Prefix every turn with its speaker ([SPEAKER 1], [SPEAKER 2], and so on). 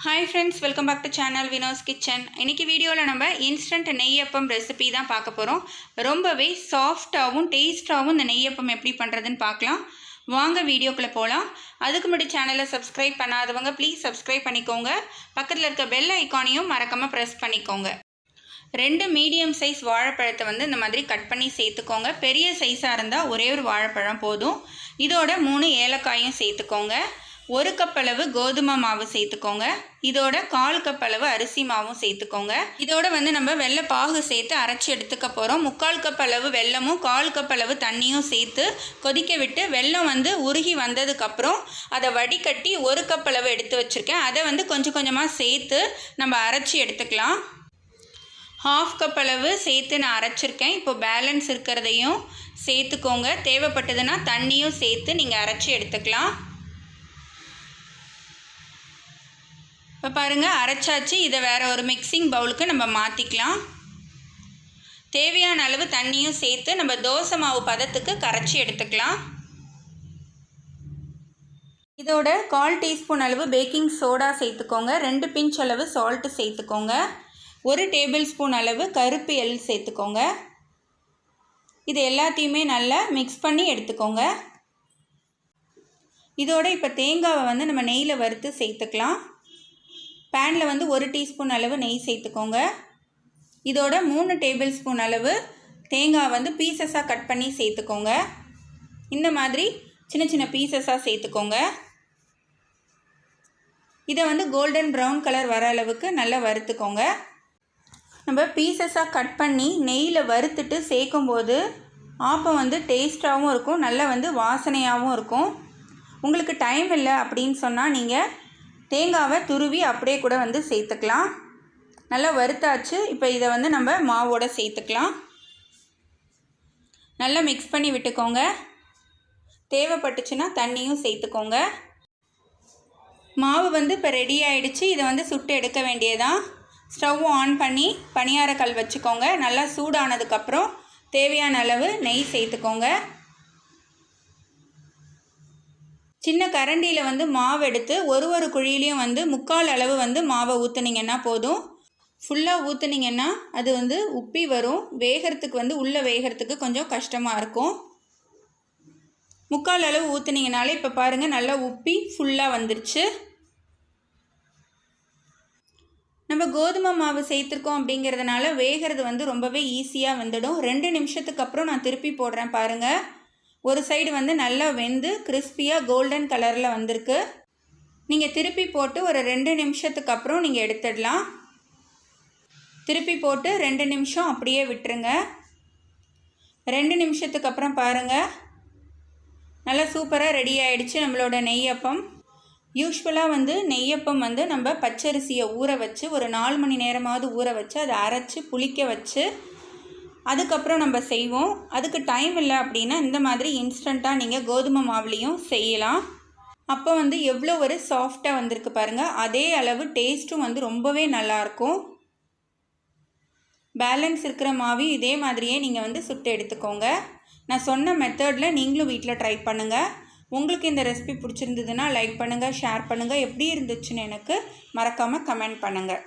[SPEAKER 1] Hi friends, welcome back to channel Vinod's Kitchen. இன்னைக்கு வீடியோல நம்ம இன்ஸ்டன்ட் நெய்யப்பம் ரெசிபி தான் பார்க்க போறோம். ரொம்பவே சாஃப்ட்டாவும் டேஸ்டாவும் இந்த நெய்யப்பம் எப்படி பண்றதுன்னு பார்க்கலாம். வாங்க வீடியோக்குள்ள போலாம். அதுக்கு முன்னாடி சேனலை சப்ஸ்கிரைப் பண்ணாதவங்க ப்ளீஸ் சப்ஸ்கிரைப் பண்ணிக்கோங்க. பக்கத்துல இருக்க பெல் ஐகானையும் மறக்காம பிரஸ் பண்ணிக்கோங்க. 2 மீடியம் சைஸ் வாழைப்பழத்தை வந்து இந்த மாதிரி கட் பண்ணி சேர்த்துக்கோங்க. பெரிய சைஸாக இருந்தால் ஒரே ஒரு வாழைப்பழம் போதும். இதோட 3 ஏலக்காயும் சேர்த்துக்கோங்க. 1 கப் அளவு கோதுமை மாவு சேர்த்துக்கோங்க. இதோட 1/4 கப் அளவு அரிசி மாவும் சேர்த்துக்கோங்க. இதோட வந்து நம்ம வெள்ளை பாகு சேர்த்து அரைச்சி எடுத்துக்க போகிறோம். 3/4 கப் அளவு வெல்லமும் 1/4 கப் அளவு தண்ணியும் சேர்த்து கொதிக்க விட்டு வெல்லம் வந்து உருகி வந்ததுக்கப்புறம் அதை வடிகட்டி 1 கப் அளவு எடுத்து வச்சுருக்கேன். அதை வந்து கொஞ்சம் கொஞ்சமாக சேர்த்து நம்ம அரைச்சி எடுத்துக்கலாம். 1/2 கப் அளவு சேர்த்து நான் அரைச்சிருக்கேன். இப்போ பேலன்ஸ் இருக்கிறதையும் சேர்த்துக்கோங்க. தேவைப்பட்டதுன்னா தண்ணியும் சேர்த்து நீங்கள் அரைச்சி எடுத்துக்கலாம். இப்போ பாருங்கள் அரைச்சாச்சு. இதை வேறு ஒரு மிக்சிங் பவுலுக்கு நம்ம மாற்றிக்கலாம். தேவையான அளவு தண்ணியும் சேர்த்து நம்ம தோசை மாவு பதத்துக்கு கரைச்சி எடுத்துக்கலாம். இதோட 1/4 டீஸ்பூன் அளவு பேக்கிங் சோடா சேர்த்துக்கோங்க. 2 பிஞ்ச் அளவு சால்ட்டு சேர்த்துக்கோங்க. 1 டேபிள் ஸ்பூன் அளவு கருப்பு எள் சேர்த்துக்கோங்க. இது எல்லாத்தையுமே நல்லா மிக்ஸ் பண்ணி எடுத்துக்கோங்க. இதோட இப்போ தேங்காவை வந்து நம்ம நெய்யில் வறுத்து சேர்த்துக்கலாம். பேனில் வந்து 1 டீஸ்பூன் அளவு நெய் சேர்த்துக்கோங்க. இதோட 3 டேபிள் ஸ்பூன் அளவு தேங்காய் வந்து பீசஸாக கட் பண்ணி சேர்த்துக்கோங்க. இந்த மாதிரி சின்ன சின்ன பீசஸாக சேர்த்துக்கோங்க. இதை வந்து கோல்டன் ப்ரௌன் கலர் வர அளவுக்கு நல்லா வறுத்துக்கோங்க. நம்ம பீசஸாக கட் பண்ணி நெய்யில் வறுத்துட்டு சேர்க்கும்போது ஆப்பம் வந்து டேஸ்ட்டாகவும் இருக்கும், நல்லா வந்து வாசனையாகவும் இருக்கும். உங்களுக்கு டைம் இல்லை அப்படின்னு சொன்னால் நீங்கள் தேங்காவை துருவி அப்படியே கூட வந்து சேர்த்துக்கலாம். நல்லா வறுத்தாச்சு. இப்போ இதை வந்து நம்ம மாவோட சேர்த்துக்கலாம். நல்லா மிக்ஸ் பண்ணி விட்டுக்கோங்க. தேவைப்பட்டுச்சுன்னா தண்ணியும் சேர்த்துக்கோங்க. மாவு வந்து இப்போ ரெடி ஆகிடுச்சு. இதை வந்து சுட்டு எடுக்க வேண்டியதான். ஸ்டவ் ஆன் பண்ணி பனியாரக்கல் வச்சுக்கோங்க. நல்லா சூடானதுக்கப்புறம் தேவையான அளவு நெய் சேர்த்துக்கோங்க. சின்ன கரண்டியில் வந்து மாவு எடுத்து ஒரு குழியிலையும் வந்து 3/4 அளவு வந்து மாவை ஊற்றுனீங்கன்னா போதும். ஃபுல்லாக ஊற்றுனீங்கன்னா அது வந்து உப்பி வரும். வேகிறதுக்கு வந்து உள்ளே வேகிறதுக்கு கொஞ்சம் கஷ்டமாக இருக்கும். 3/4 அளவு ஊற்றுனீங்கனாலே இப்போ பாருங்கள் நல்லா உப்பி ஃபுல்லாக வந்துருச்சு. நம்ம கோதுமை மாவு சேர்த்துருக்கோம் அப்படிங்கிறதுனால வேகிறது வந்து ரொம்பவே ஈஸியாக வந்துடும். 2 நிமிஷத்துக்கு அப்புறம் நான் திருப்பி போடுறேன் பாருங்கள். ஒரு சைடு வந்து நல்லா வெந்து கிறிஸ்பியாக கோல்டன் கலரில் வந்திருக்கு. நீங்கள் திருப்பி போட்டு ஒரு 2 நிமிஷத்துக்கு அப்புறம் நீங்கள் எடுத்துடலாம். திருப்பி போட்டு 2 நிமிஷம் அப்படியே விட்டுருங்க. 2 நிமிஷத்துக்கு அப்புறம் பாருங்கள் நல்லா சூப்பராக ரெடி ஆகிடுச்சு நம்மளோட நெய்யப்பம். யூஸ்வலாக வந்து நெய்யப்பம் வந்து நம்ம பச்சரிசியை ஊற வச்சு ஒரு 4 மணி நேரமாவது ஊற வச்சு அதை அரைச்சி புளிக்க வச்சு அதுக்கப்புறம் நம்ம செய்வோம். அதுக்கு டைம் இல்லை அப்படின்னா இந்த மாதிரி இன்ஸ்டண்ட்டாக நீங்கள் கோதுமை மாவுலேயும் செய்யலாம். அப்போ வந்து எவ்வளோ ஒரு சாஃப்டாக வந்திருக்கு பாருங்கள். அதே அளவு டேஸ்ட்டும் வந்து ரொம்பவே நல்லாயிருக்கும். பேலன்ஸ் இருக்கிற மாவையும் இதே மாதிரியே நீங்கள் வந்து சுட்டு எடுத்துக்கோங்க. நான் சொன்ன மெத்தடில் நீங்களும் வீட்டில் ட்ரை பண்ணுங்கள். உங்களுக்கு இந்த ரெசிபி பிடிச்சிருந்ததுன்னா லைக் பண்ணுங்கள், ஷேர் பண்ணுங்கள். எப்படி இருந்துச்சுன்னு எனக்கு மறக்காமல் கமெண்ட் பண்ணுங்கள்.